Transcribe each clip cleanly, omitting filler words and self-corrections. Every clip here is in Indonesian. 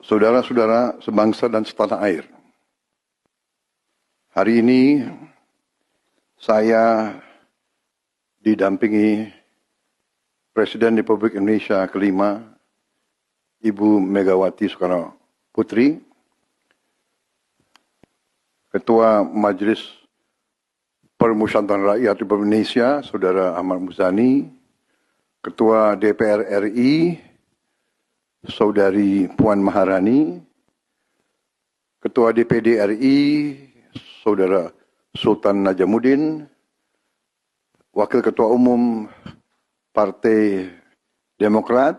Saudara-saudara sebangsa dan setanah air, hari ini saya didampingi Presiden Republik Indonesia kelima, Ibu Megawati Soekarno Putri, Ketua Majelis Permusyawaratan Rakyat Republik Indonesia, Saudara Ahmad Muzani, Ketua DPR RI, Saudari Puan Maharani, Ketua DPD RI, Saudara Sultan Najamuddin, Wakil Ketua Umum Partai Demokrat,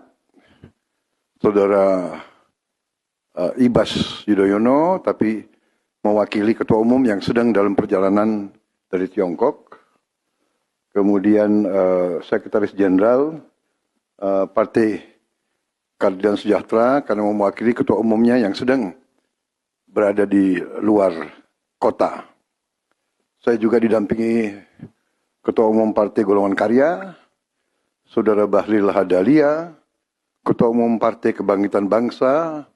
Saudara Ibas Yudhoyono, tapi mewakili Ketua Umum yang sedang dalam perjalanan dari Tiongkok. Kemudian Sekretaris Jenderal Partai Keadilan Sejahtera karena mewakili Ketua Umumnya yang sedang berada di luar kota. Saya juga didampingi Ketua Umum Partai Golongan Karya, Saudara Bahlil Lahadalia, Ketua Umum Partai Kebangkitan Bangsa,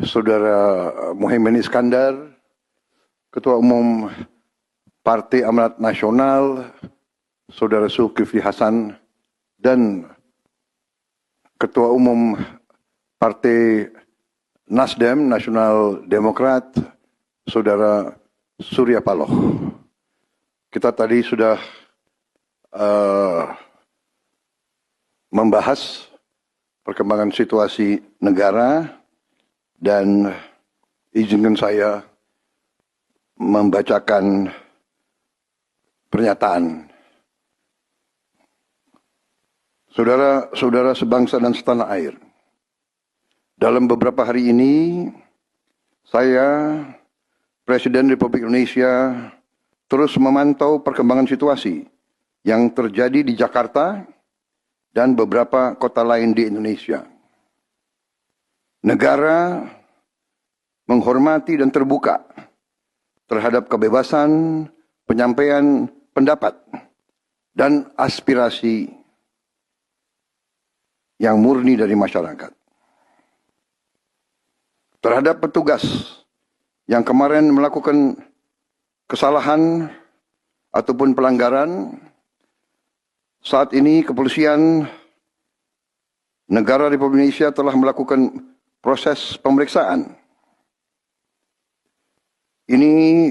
Saudara Muhaimin Iskandar, Ketua Umum Partai Amanat Nasional, Saudara Zulkifli Hasan, dan Ketua Umum Partai Nasdem, Nasional Demokrat, Saudara Surya Paloh. Kita tadi sudah membahas perkembangan situasi negara dan izinkan saya membacakan pernyataan. Saudara-saudara sebangsa dan setanah air, dalam beberapa hari ini, saya, Presiden Republik Indonesia, terus memantau perkembangan situasi yang terjadi di Jakarta dan beberapa kota lain di Indonesia. Negara menghormati dan terbuka terhadap kebebasan penyampaian pendapat dan aspirasi yang murni dari masyarakat. Terhadap petugas yang kemarin melakukan kesalahan ataupun pelanggaran, saat ini kepolisian negara Republik Indonesia telah melakukan proses pemeriksaan. Ini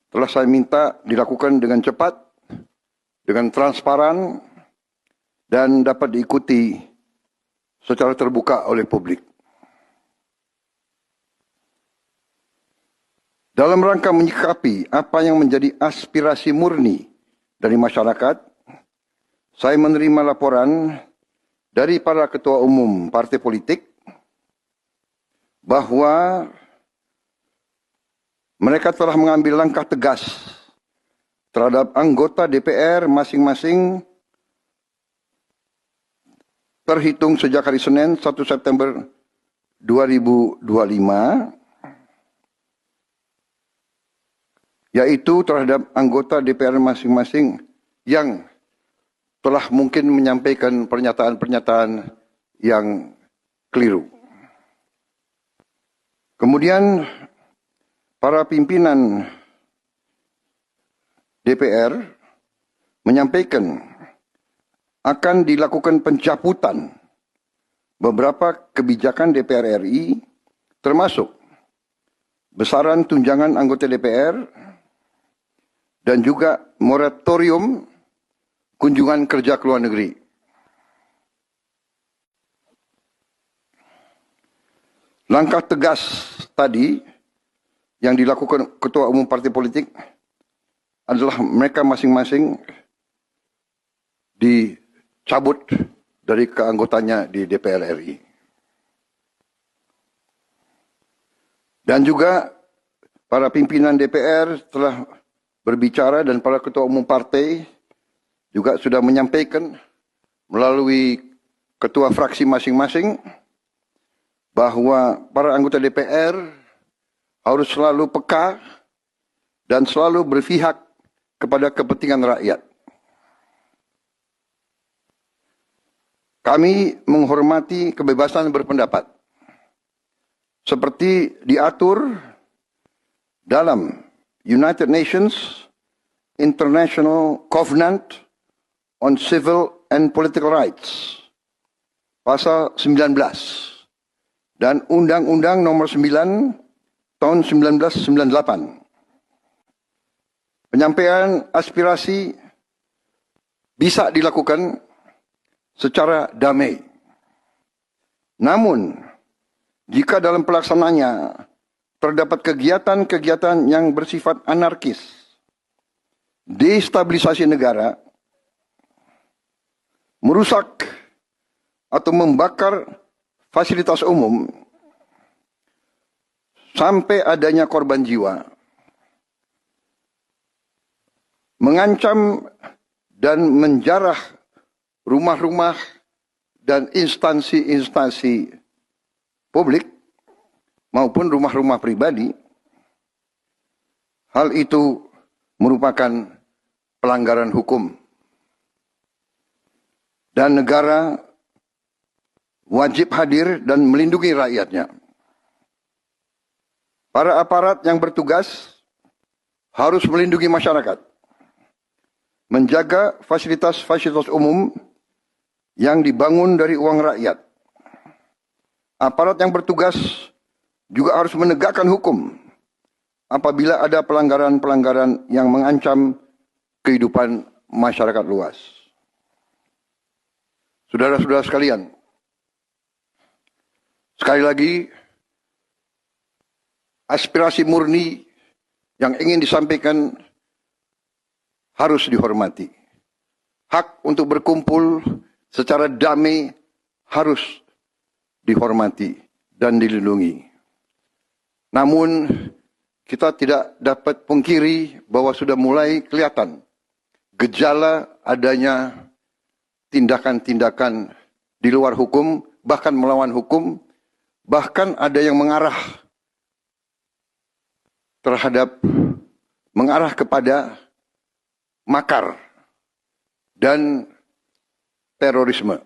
telah saya minta dilakukan dengan cepat, dengan transparan, dan dapat diikuti secara terbuka oleh publik. Dalam rangka menyikapi apa yang menjadi aspirasi murni dari masyarakat, saya menerima laporan dari para ketua umum partai politik bahwa mereka telah mengambil langkah tegas terhadap anggota DPR masing-masing terhitung sejak hari Senin 1 September 2025, yaitu terhadap anggota DPR masing-masing yang telah mungkin menyampaikan pernyataan-pernyataan yang keliru. Kemudian para pimpinan DPR menyampaikan akan dilakukan pencabutan beberapa kebijakan DPR RI, termasuk besaran tunjangan anggota DPR dan juga moratorium kunjungan kerja ke luar negeri. Langkah tegas tadi yang dilakukan ketua umum partai politik adalah mereka masing-masing dicabut dari keanggotanya di DPR RI. Dan juga para pimpinan DPR telah berbicara dan para ketua umum partai juga sudah menyampaikan melalui ketua fraksi masing-masing bahwa para anggota DPR harus selalu peka dan selalu berpihak kepada kepentingan rakyat. Kami menghormati kebebasan berpendapat seperti diatur dalam United Nations International Covenant on Civil and Political Rights, pasal 19, dan Undang-Undang nomor 9 tahun 1998. Penyampaian aspirasi bisa dilakukan secara damai. Namun, jika dalam pelaksanaannya terdapat kegiatan-kegiatan yang bersifat anarkis, destabilisasi negara, merusak atau membakar fasilitas umum, sampai adanya korban jiwa, mengancam dan menjarah rumah-rumah dan instansi-instansi publik maupun rumah-rumah pribadi, hal itu merupakan pelanggaran hukum. Dan negara wajib hadir dan melindungi rakyatnya. Para aparat yang bertugas harus melindungi masyarakat, menjaga fasilitas-fasilitas umum yang dibangun dari uang rakyat. Aparat yang bertugas juga harus menegakkan hukum apabila ada pelanggaran-pelanggaran yang mengancam kehidupan masyarakat luas. Saudara-saudara sekalian, sekali lagi, aspirasi murni yang ingin disampaikan harus dihormati. Hak untuk berkumpul secara damai harus dihormati dan dilindungi. Namun, kita tidak dapat pungkiri bahwa sudah mulai kelihatan gejala adanya tindakan-tindakan di luar hukum, bahkan melawan hukum, bahkan ada yang mengarah kepada makar dan terorisme.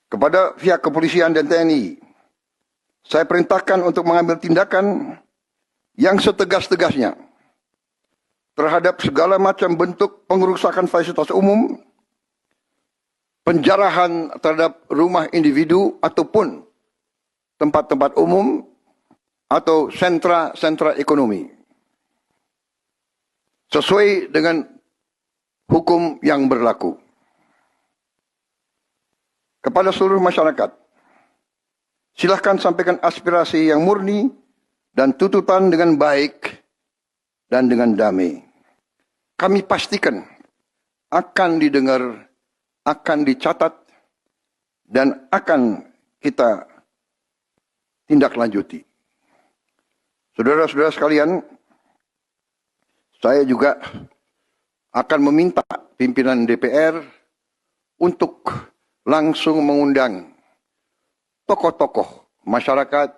Kepada pihak kepolisian dan TNI, saya perintahkan untuk mengambil tindakan yang setegas-tegasnya terhadap segala macam bentuk pengerusakan fasilitas umum, penjarahan terhadap rumah individu ataupun tempat-tempat umum atau sentra-sentra ekonomi, sesuai dengan hukum yang berlaku. Kepada seluruh masyarakat, silahkan sampaikan aspirasi yang murni dan tuntutan dengan baik dan dengan damai. Kami pastikan akan didengar, akan dicatat, dan akan kita tindak lanjuti. Saudara-saudara sekalian, saya juga akan meminta pimpinan DPR untuk langsung mengundang tokoh-tokoh masyarakat,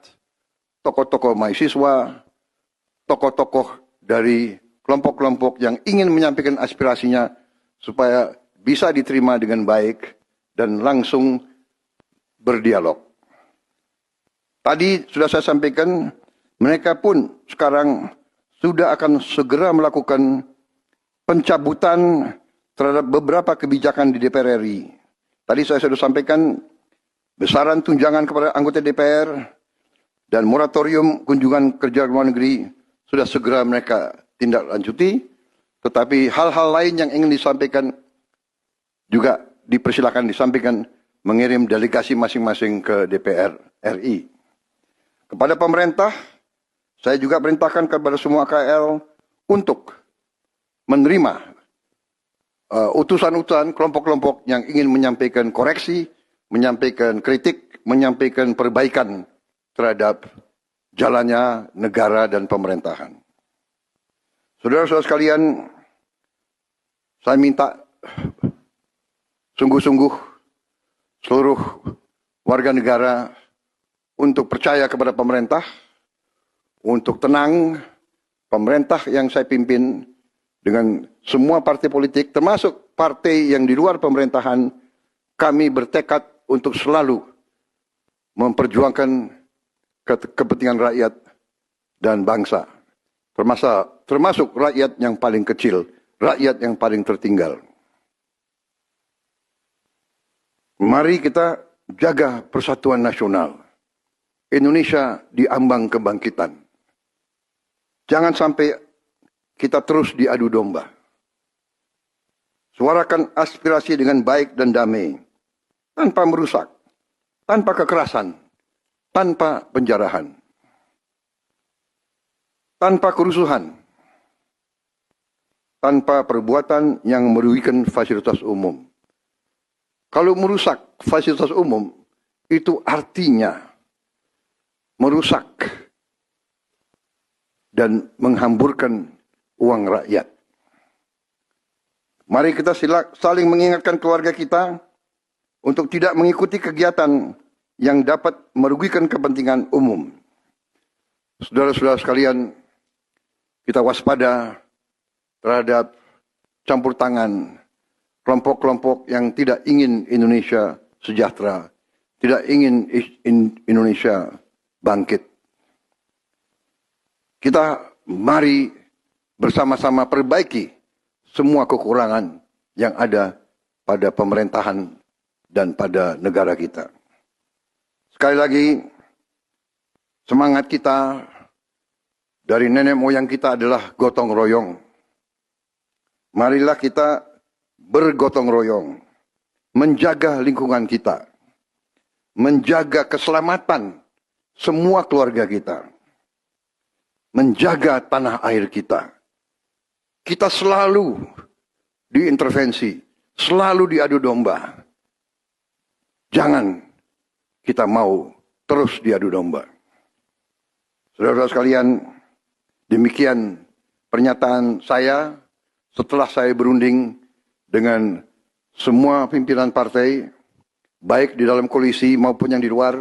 tokoh-tokoh mahasiswa, tokoh-tokoh dari kelompok-kelompok yang ingin menyampaikan aspirasinya supaya bisa diterima dengan baik dan langsung berdialog. Tadi sudah saya sampaikan, mereka pun sekarang sudah akan segera melakukan pencabutan terhadap beberapa kebijakan di DPR RI. Tadi saya sudah sampaikan besaran tunjangan kepada anggota DPR dan moratorium kunjungan kerja luar negeri sudah segera mereka tindak lanjuti, tetapi hal-hal lain yang ingin disampaikan juga dipersilakan disampaikan mengirim delegasi masing-masing ke DPR RI. Kepada pemerintah, saya juga perintahkan kepada semua KL untuk menerima utusan-utusan kelompok-kelompok yang ingin menyampaikan koreksi, menyampaikan kritik, menyampaikan perbaikan terhadap jalannya negara dan pemerintahan. Saudara-saudara sekalian, saya minta sungguh-sungguh seluruh warga negara untuk percaya kepada pemerintah, untuk tenang. Pemerintah yang saya pimpin dengan semua partai politik, termasuk partai yang di luar pemerintahan, kami bertekad untuk selalu memperjuangkan kepentingan rakyat dan bangsa, termasuk rakyat yang paling kecil, rakyat yang paling tertinggal. Mari kita jaga persatuan nasional. Indonesia di ambang kebangkitan. Jangan sampai kita terus diadu domba. Suarakan aspirasi dengan baik dan damai, tanpa merusak, tanpa kekerasan, tanpa penjarahan, tanpa kerusuhan, tanpa perbuatan yang merugikan fasilitas umum. Kalau merusak fasilitas umum, itu artinya merusak dan menghamburkan uang rakyat. Mari kita saling mengingatkan keluarga kita untuk tidak mengikuti kegiatan yang dapat merugikan kepentingan umum. Saudara-saudara sekalian, kita waspada terhadap campur tangan kelompok-kelompok yang tidak ingin Indonesia sejahtera, tidak ingin Indonesia bangkit. Kita mari bersama-sama perbaiki semua kekurangan yang ada pada pemerintahan dan pada negara kita. Sekali lagi, semangat kita dari nenek moyang kita adalah gotong royong. Marilah kita bergotong royong, menjaga lingkungan kita, menjaga keselamatan semua keluarga kita, menjaga tanah air kita. Kita selalu diintervensi, selalu diadu domba. Jangan kita mau terus diadu domba. Saudara-saudara sekalian, demikian pernyataan saya setelah saya berunding dengan semua pimpinan partai, baik di dalam koalisi maupun yang di luar,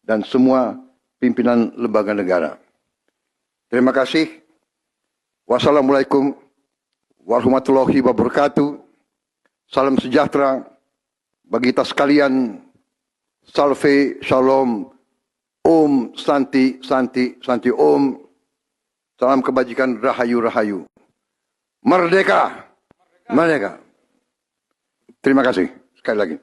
dan semua pimpinan lembaga negara. Terima kasih. Wassalamualaikum warahmatullahi wabarakatuh. Salam sejahtera bagi kita sekalian. Salve, shalom, om, santi, santi, santi, om. Salam kebajikan, rahayu, rahayu. Merdeka, merdeka. Terima kasih sekali lagi.